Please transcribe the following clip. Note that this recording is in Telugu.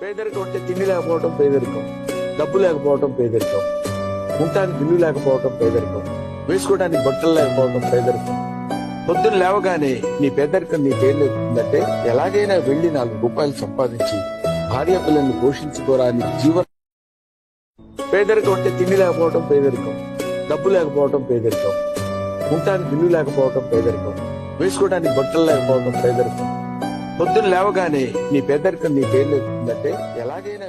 పేదరికం అంటే తిండి లేకపోవడం పేదరికం, డబ్బు లేకపోవడం పేదరికం, ఉండటానికి ఇల్లు లేకపోవడం పేదరికం, వేసుకోవడానికి బట్టలు లేకపోవడం పేదరికం. పొద్దున్న లేవగానే నీ పేదరికం నీ పేర్లేకుందంటే ఎలాగైనా వెళ్లి 4 రూపాయలు సంపాదించి భార్య పిల్లల్ని పోషించుకోరా అని జీవన. పేదరికం అంటే తిండి లేకపోవడం పేదరికం, డబ్బు లేకపోవడం పేదరికం, ఉండటానికి ఇల్లు లేకపోవడం పేదరికం, వేసుకోవడానికి బట్టలు లేకపోవడం పేదరికం. పొద్దున్న లేవగానే నీ పేదరికం నీ పేర్లేకుందంటే ఎలాగైనా